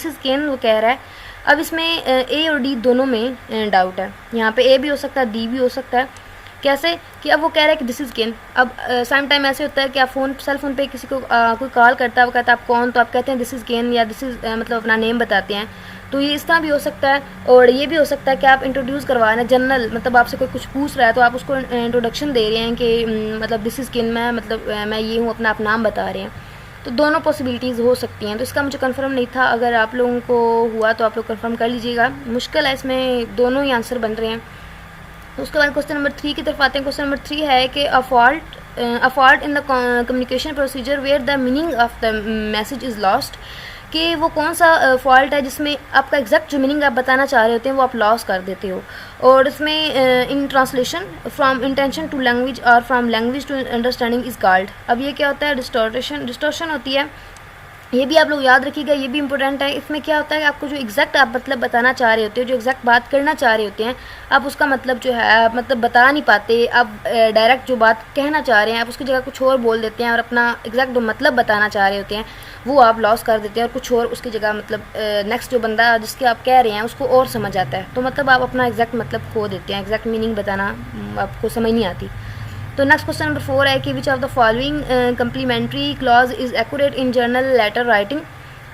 Speaker 1: इज़ कैन, वो कह रहा है। अब इसमें ए और डी दोनों में डाउट है। यहाँ पे ए भी हो सकता है, डी भी हो सकता है। कैसे कि अब वो कह रहा है कि दिस इज़ कैन। अब सम टाइम ऐसे होता है कि आप सेल फोन पे किसी को कोई कॉल करता है, वो कहता है आप कौन, तो आप कहते हैं दिस इज़ कैन, या दिस इज़ मतलब अपना नेम बताते हैं। तो ये इस तरह भी हो सकता है। और ये भी हो सकता है कि आप इंट्रोड्यूस करवा रहे हैं जनरल, मतलब आपसे कोई कुछ पूछ रहा है तो आप उसको इंट्रोडक्शन दे रहे हैं कि मतलब दिस इज़ कैन, मैं मतलब मैं ये हूँ, अपना आप नाम बता रहे हैं। तो दोनों पॉसिबिलिटीज़ हो सकती हैं। तो इसका मुझे कंफर्म नहीं था, अगर आप लोगों को हुआ तो आप लोग कंफर्म कर लीजिएगा। मुश्किल है, इसमें दोनों ही आंसर बन रहे हैं। उसके बाद क्वेश्चन नंबर 3 की तरफ आते हैं। क्वेश्चन नंबर 3 है कि a fault in the communication procedure where the meaning of the message is lost. कि वो कौन सा फॉल्ट है जिसमें आपका एग्जैक्ट जो मीनिंग आप बताना चाह रहे होते हैं वो आप लॉस कर देते हो। और इसमें in translation from intention to language और from language to understanding is called. अब ये क्या होता है, डिस्टॉर्शन होती है। ये भी आप लोग याद रखिएगा, ये भी इंपॉर्टेंट है। इसमें क्या होता है कि आपको जो एग्जैक्ट आप मतलब बताना चाह रहे होते हो, जो एग्जैक्ट बात करना चाह रहे होते हैं, आप उसका मतलब जो है मतलब बता नहीं पाते। आप डायरेक्ट जो बात कहना चाह रहे हैं आप उसकी जगह कुछ और बोल देते हैं, और अपना एग्जैक्ट जो मतलब बताना चाह रहे होते हैं वो आप लॉस कर देते हैं, और कुछ और उसकी जगह मतलब नेक्स्ट जो बंदा जिसके आप कह रहे हैं उसको और समझ आता है। तो मतलब आप अपना एग्जैक्ट मतलब खो देते हैं, एग्जैक्ट मीनिंग बताना आपको समझ नहीं आती। तो नेक्स्ट क्वेश्चन नंबर 4 है कि which of the following complimentary clause is accurate in journal letter writing.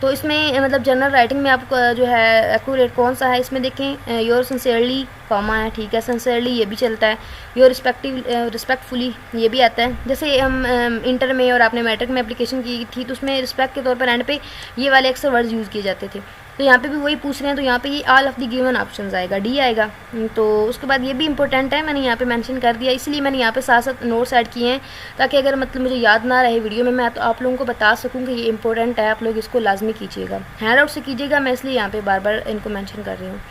Speaker 1: तो इसमें मतलब जर्नल राइटिंग में आपको जो है एक्यूरेट कौन सा है, इसमें देखें योर सिंसियरली कॉमा है, ठीक है, सिंसियरली ये भी चलता है। योर रिस्पेक्टफुली ये भी आता है। जैसे हम इंटर में और आपने मैट्रिक में एप्लीकेशन की थी तो उसमें रिस्पेक्ट के तौर पर एंड पे ये वाले अक्सर वर्ड्स यूज़ किए जाते थे। तो यहाँ पे भी वही पूछ रहे हैं, तो यहाँ पे ये all of the given options आएगा, डी आएगा। तो उसके बाद ये भी इंपॉर्टेंट है, मैंने यहाँ पे मेंशन कर दिया, इसलिए मैंने यहाँ पे साथ साथ नोट्स ऐड किए हैं ताकि अगर मतलब मुझे याद ना रहे वीडियो में मैं तो आप लोगों को बता सकूँ कि ये इंपॉर्टेंट है, आप लोग इसको लाजमी कीजिएगा, हैंड आउट से कीजिएगा, मैं इसलिए यहाँ पे बार बार इनको मेंशन कर रही हूँ।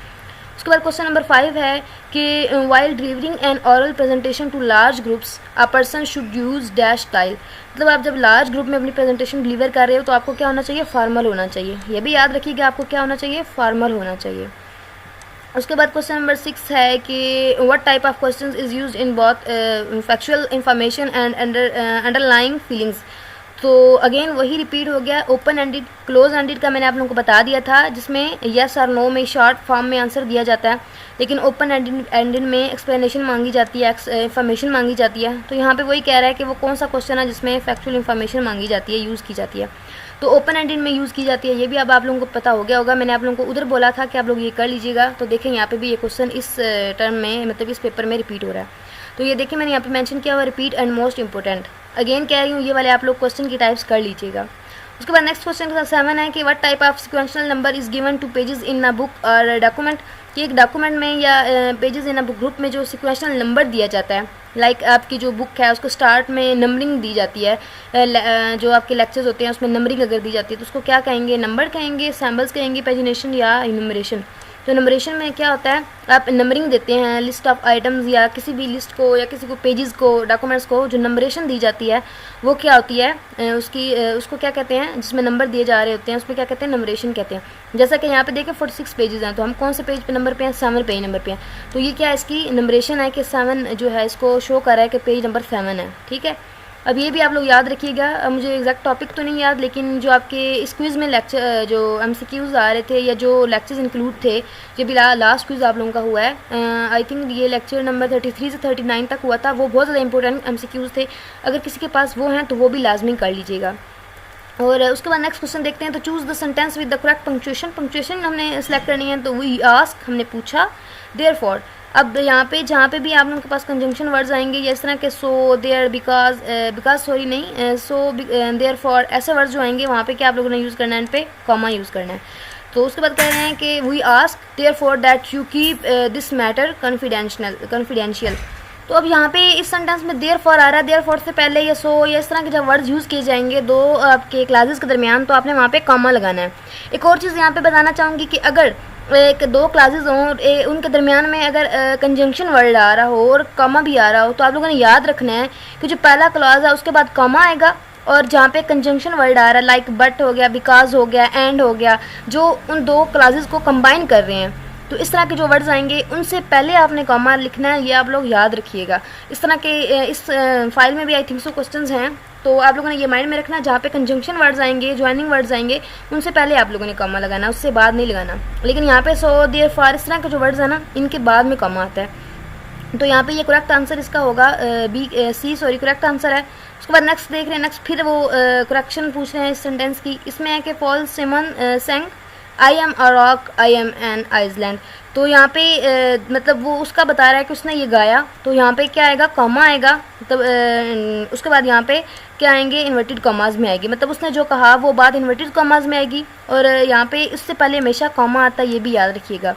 Speaker 1: उसके बाद क्वेश्चन नंबर 5 है कि while delivering an oral presentation to large groups a person should use dash style. मतलब आप जब लार्ज ग्रुप में अपनी प्रेजेंटेशन डिलीवर कर रहे हो तो आपको क्या होना चाहिए, फॉर्मल होना चाहिए। ये भी याद रखिएगा, आपको क्या होना चाहिए, फॉर्मल होना चाहिए। उसके बाद क्वेश्चन नंबर 6 है कि what type of questions is used in both factual information and underlying feelings. तो अगेन वही रिपीट हो गया। ओपन एंडेड क्लोज एंडेड का मैंने आप लोगों को बता दिया था, जिसमें यस और नो में शॉर्ट फॉर्म में आंसर दिया जाता है, लेकिन ओपन एंडेड में एक्सप्लेनेशन मांगी जाती है, इन्फॉर्मेशन मांगी जाती है। तो यहाँ पे वही कह रहा है कि वो कौन सा क्वेश्चन है जिसमें फैक्चुअल इन्फॉर्मेशन मांगी जाती है, यूज़ की जाती है। तो ओपन एंडेड में यूज़ की जाती है, ये भी अब आप लोगों को पता हो गया होगा। मैंने आप लोगों को उधर बोला था कि आप लोग ये कर लीजिएगा। तो देखें यहाँ पे भी ये क्वेश्चन इस टर्म में मतलब इस पेपर में रिपीट हो रहा है। तो ये देखिए मैंने यहाँ पे मेंशन किया हुआ repeat and most important. Again कह रही हूँ, ये वाले आप लोग क्वेश्चन की टाइप्स कर लीजिएगा। उसके बाद नेक्स्ट क्वेश्चन का 7 है कि what type of sequential number is given two pages in a book और डॉक्यूमेंट। कि एक डॉक्यूमेंट में या pages in a book group में जो सिक्वेंशियल नंबर दिया जाता है, लाइक आपकी जो बुक है उसको स्टार्ट में नंबरिंग दी जाती है, जो आपके लेक्चर्स होते हैं उसमें नंबरिंग अगर दी जाती है तो उसको क्या कहेंगे, नंबर कहेंगे, सैम्बल्स कहेंगे, पेजिनेशन या इनुमरेशन। तो नंबरेशन में क्या होता है, आप नंबरिंग देते हैं लिस्ट ऑफ आइटम्स या किसी भी लिस्ट को या किसी को पेजेस को डॉक्यूमेंट्स को, जो नंबरेशन दी जाती है वो क्या होती है, उसको क्या कहते हैं, जिसमें नंबर दिए जा रहे होते हैं उसमें क्या कहते हैं, नंबरेशन कहते हैं। जैसा कि यहाँ पे देखें 46 पेजेस हैं, तो हम कौन से पेज पे नंबर पे हैं, 7 पेज नंबर पे हैं। तो ये क्या है, इसकी नंबरेशन है कि 7 जो है इसको शो कर रहा है कि पेज नंबर 7 है। ठीक है, अब ये भी आप लोग याद रखिएगा। मुझे एग्जैक्ट टॉपिक तो नहीं याद, लेकिन जो आपके इस क्विज़ में लेक्चर जो MCQs आ रहे थे या जो लेक्चर्स इंक्लूड थे, ये भी लास्ट क्विज़ आप लोगों का हुआ है, आई थिंक ये लेक्चर नंबर 33 से 39 तक हुआ था, वो बहुत ज़्यादा इंपॉर्टेंट MCQs थे। अगर किसी के पास वो हैं तो वो भी लाजमी कर लीजिएगा। और उसके बाद नेक्स्ट क्वेश्चन देखते हैं। तो choose the sentence with the correct punctuation. Punctuation हमने सेलेक्ट करनी है, तो वी आस्क हमने पूछा, देयरफॉर। अब यहाँ पे जहाँ पे भी आप लोगों के पास कंजंक्शन वर्ड्स आएंगे या इस तरह के सो, देयर, बिकॉज सॉरी नहीं, सो, देयरफॉर, ऐसे वर्ड्स जो आएंगे वहाँ पे क्या आप लोगों ने यूज़ करना है, इन पे कॉमा यूज़ करना है। तो उसके बाद कह रहे हैं कि we ask therefore that you keep this matter confidential. तो अब यहाँ पे इस सेंटेंस में देयरफॉर आ रहा है, देयरफॉर से पहले या सो या इस तरह के जब वर्ड्स यूज़ किए जाएंगे दो आपके क्लासेस के दरमियान, तो आपने वहाँ पे कॉमा लगाना है। एक और चीज़ यहाँ पे बताना चाहूँगी कि अगर एक दो क्लासेस हों, उनके दरमियान में अगर कंजंक्शन वर्ड आ रहा हो और कॉमा भी आ रहा हो, तो आप लोगों ने याद रखना है कि जो पहला क्लॉज है उसके बाद कॉमा आएगा, और जहाँ पे कंजंक्शन वर्ड आ रहा है लाइक बट हो गया, बिकॉज हो गया, एंड हो गया, जो उन दो क्लासेस को कंबाइन कर रहे हैं, तो इस तरह के जो वर्ड्स आएंगे उनसे पहले आपने कॉमा लिखना है। ये आप लोग याद रखिएगा। इस तरह के इस फाइल में भी आई थिंक सो क्वेश्चंस हैं, तो आप लोगों ने ये माइंड में रखना, जहाँ पे कंजंक्शन वर्ड्स आएंगे, ज्वाइनिंग वर्ड्स आएंगे, उनसे पहले आप लोगों ने कॉमा लगाना, उससे बाद नहीं लगाना। लेकिन यहाँ पे सो, देयर, फॉर, इस तरह के जो वर्ड्स हैं ना, इनके बाद में कॉमा आता है। तो यहाँ पे ये करेक्ट आंसर इसका होगा सी, सॉरी, करेक्ट आंसर है। उसके बाद नेक्स्ट देख रहे हैं। नेक्स्ट फिर वो करेक्शन पूछ रहे हैं इस सेंटेंस की। इसमें है कि Paul Simon sang I am a rock, I am an island. तो यहाँ पे मतलब वो उसका बता रहा है कि उसने ये गाया, तो यहाँ पे क्या आएगा, कॉमा आएगा। मतलब उसके बाद यहाँ पे क्या आएंगे, इन्वर्टेड कॉमाज में आएगी। मतलब उसने जो कहा वो बात इन्वर्टेड कॉमाज में आएगी, और यहाँ पे इससे पहले हमेशा कॉमा आता है, ये भी याद रखिएगा।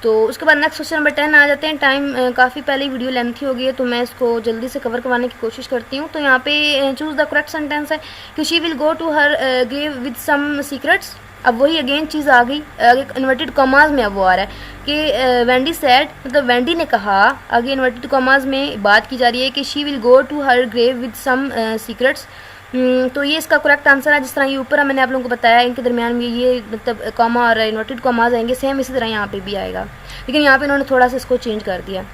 Speaker 1: तो उसके बाद नेक्स्ट क्वेश्चन नंबर 10 आ जाते हैं। टाइम काफ़ी पहले वीडियो लेंथी हो गई है, तो मैं इसको जल्दी से कवर करवाने की कोशिश करती हूँ। तो यहाँ पे चूज़ द करेक्ट सेंटेंस है कि she will go to her grave with some secrets. अब वही अगेन चीज़ आ गई, इन्वर्टेड कॉमाज में अब वो आ रहा है कि वेंडी सैड, मतलब वेंडी ने कहा, आगे इन्वर्टेड कॉमाज में बात की जा रही है कि she will go to her grave with some secrets. तो ये इसका करेक्ट आंसर है। जिस तरह ये ऊपर मैंने आप लोगों को बताया, इनके दरमियान में ये मतलब कॉमा और इन्वर्टेड कॉमाज आएंगे, सेम इसी तरह यहाँ पे भी आएगा, लेकिन यहाँ पे इन्होंने थोड़ा सा इसको चेंज कर दिया।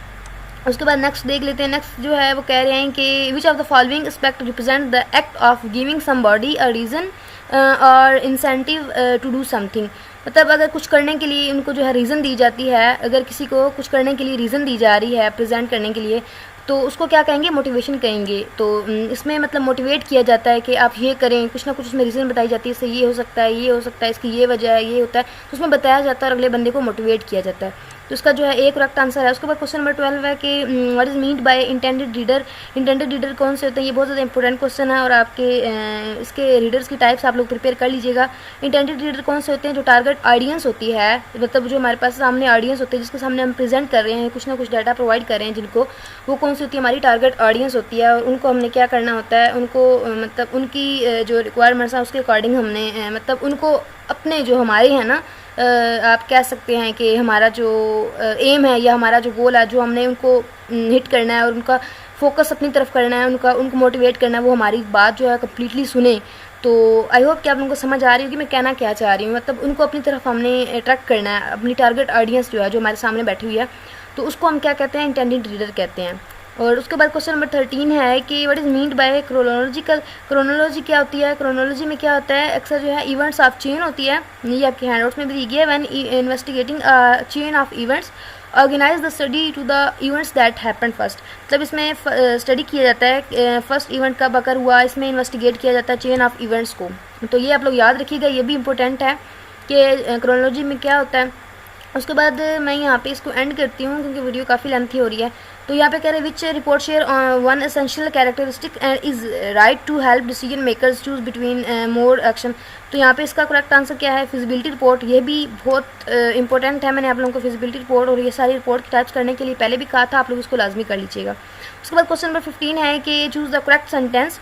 Speaker 1: उसके बाद नेक्स्ट देख लेते हैं। नेक्स्ट जो है वो कह रहे हैं कि which of the following aspect represent the act of giving somebody a reason और इंसेंटिव टू डू समथिंग। मतलब अगर कुछ करने के लिए उनको जो है रीज़न दी जाती है, अगर किसी को कुछ करने के लिए रीज़न दी जा रही है प्रेजेंट करने के लिए, तो उसको क्या कहेंगे, मोटिवेशन कहेंगे। तो इसमें मतलब मोटिवेट किया जाता है कि आप ये करें, कुछ ना कुछ उसमें रीज़न बताई जाती है, इससे ये हो सकता है, ये हो सकता है, इसकी ये वजह है, ये होता है, तो उसमें बताया जाता है और अगले बंदे को मोटिवेट किया जाता है। तो इसका जो है एक करेक्ट आंसर है। उसके बाद क्वेश्चन नंबर 12 है कि what is meant bye intended reader. Intended reader कौन से होते हैं, ये बहुत ज़्यादा इंपॉर्टेंट क्वेश्चन है, और आपके इसके रीडर्स की टाइप्स आप लोग प्रिपेयर कर लीजिएगा। इंटेंडेड रीडर कौन से होते हैं, जो टारगेट ऑडियंस होती है, मतलब जो हमारे पास सामने ऑडियंस होती है, जिसके सामने हम प्रेजेंट कर रहे हैं, कुछ ना कुछ डाटा प्रोवाइड कर रहे हैं जिनको, वो कौन सी होती है, हमारी टारगेट ऑडियंस होती है। और उनको हमने क्या करना होता है, उनको मतलब उनकी जो रिक्वायरमेंट्स हैं उसके अकॉर्डिंग हमने मतलब उनको अपने जो हमारे हैं ना, आप कह सकते हैं कि हमारा जो एम है या हमारा जो गोल है, जो हमने उनको हिट करना है और उनका फोकस अपनी तरफ करना है, उनको मोटिवेट करना है, वो हमारी बात जो है कम्प्लीटली सुने। तो आई होप कि आप लोगों को समझ आ रही होगी मैं कहना क्या चाह रही हूँ। मतलब उनको अपनी तरफ हमने अट्रैक्ट करना है, अपनी टारगेट ऑडियंस जो है, जो हमारे सामने बैठी हुई है, तो उसको हम क्या कहते हैं, इंटेंडेड रीडर कहते हैं। और उसके बाद क्वेश्चन नंबर 13 है कि what is meant bye chronological. Chronology क्या होती है, क्रोनोलॉजी में क्या होता है, अक्सर जो है इवेंट्स ऑफ चेन होती है, ये आपके हैंडआउट्स में भी दी गई है। When investigating a chain of events organise the study to the events that happen first. मतलब इसमें स्टडी किया जाता है फर्स्ट इवेंट कब अकर हुआ, इसमें इन्वेस्टिगेट किया जाता है चेन ऑफ इवेंट्स को। तो ये आप लोग याद रखिएगा, ये भी इंपॉर्टेंट है कि क्रोनोलॉजी में क्या होता है। उसके बाद मैं यहाँ पे इसको एंड करती हूँ क्योंकि वीडियो काफ़ी लेंथी हो रही है। तो यहाँ पे कह रहे हैं which report share one essential characteristic and is write to help decision makers choose between more action. तो यहाँ पे इसका करेक्ट आंसर क्या है, फिजिबिलिटी रिपोर्ट। ये भी बहुत इंपॉर्टेंट है, मैंने आप लोगों को फिजिबिलिटी रिपोर्ट और ये सारी रिपोर्ट की टाइप्स करने के लिए पहले भी कहा था, आप लोग इसको लाजमी कर लीजिएगा। उसके बाद क्वेश्चन नंबर 15 है कि choose the correct sentence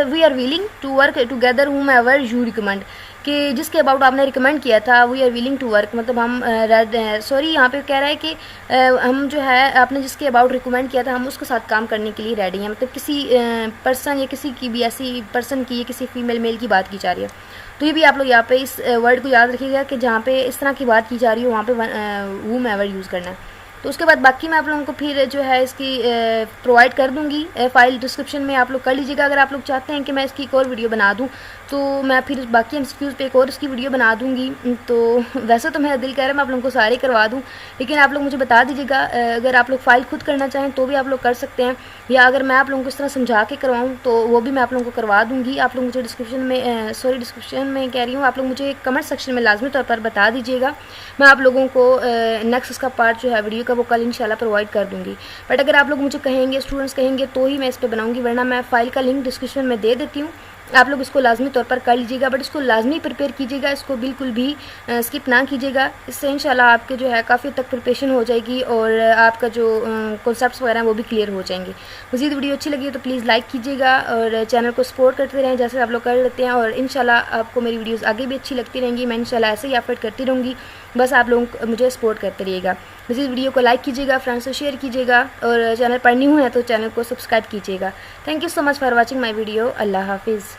Speaker 1: we are willing to work together whomever you recommend। कि जिसके अबाउट आपने रिकमेंड किया था we are willing to work, मतलब हम सॉरी यहाँ पे कह रहा है कि हम जो है आपने जिसके अबाउट रिकमेंड किया था हम उसके साथ काम करने के लिए रेडी हैं। मतलब किसी पर्सन या किसी की भी ऐसी पर्सन की या किसी फीमेल मेल की बात की जा रही है। तो ये भी आप लोग यहाँ पे इस वर्ड को याद रखिएगा कि जहाँ पे इस तरह की बात की जा रही हो वहाँ पे वूम एवर यूज़ करना है। तो उसके बाद बाकी मैं आप लोगों को फिर जो है इसकी प्रोवाइड कर दूँगी फाइल डिस्क्रिप्शन में, आप लोग कर लीजिएगा। अगर आप लोग चाहते हैं कि मैं इसकी एक और वीडियो बना दूँ तो मैं फिर बाकी एमसीक्यूज़ पे एक और इसकी वीडियो बना दूँगी। तो वैसे तो मेरा दिल कह रहा है मैं आप लोगों को सारे करवा दूँ, लेकिन आप लोग मुझे बता दीजिएगा अगर आप लोग फ़ाइल खुद करना चाहें तो भी आप लोग कर सकते हैं, या अगर मैं आप लोगों को इस तरह समझा के करवाऊँ तो वो भी मैं आप लोगों को करवा दूँगी। आप लोग मुझे डिस्क्रिप्शन में कह रही हूँ, आप लोग मुझे कमेंट सेक्शन में लाजमी तौर पर बता दीजिएगा। मैं आप लोगों को नेक्स्ट इसका पार्ट जो है वीडियो का वो कल इंशाल्लाह प्रोवाइड कर दूँगी। बट अगर आप लोग मुझे कहेंगे, स्टूडेंट्स कहेंगे तो ही मैं इस पर बनाऊँगी, वरना मैं फ़ाइल का लिंक डिस्क्रिप्शन में दे देती हूँ। आप लोग इसको लाजमी तौर पर कर लीजिएगा, बट इसको लाजमी प्रिपेयर कीजिएगा, इसको बिल्कुल भी स्किप ना कीजिएगा। इससे इंशाल्लाह आपके जो है काफ़ी तक प्रिपरेशन हो जाएगी और आपका जो कॉन्सेप्ट्स वगैरह हैं वो भी क्लियर हो जाएंगे। मज़ीद वीडियो अच्छी लगी तो प्लीज़ लाइक कीजिएगा और चैनल को सपोर्ट करते रहें जैसे आप लोग कर लेते हैं। और इंशाल्लाह आपको मेरी वीडियोज़ आगे भी अच्छी लगती रहेंगी, मैं इंशाल्लाह ऐसे ही एफर्ट करती रहूँगी, बस आप लोग मुझे सपोर्ट करते रहिएगा। मज़ीद वीडियो को लाइक कीजिएगा, फ्रेंड्स से शेयर कीजिएगा और चैनल पर न्यू है तो चैनल को सब्सक्राइब कीजिएगा। Thank you so much for watching my video. अल्लाह हाफिज़।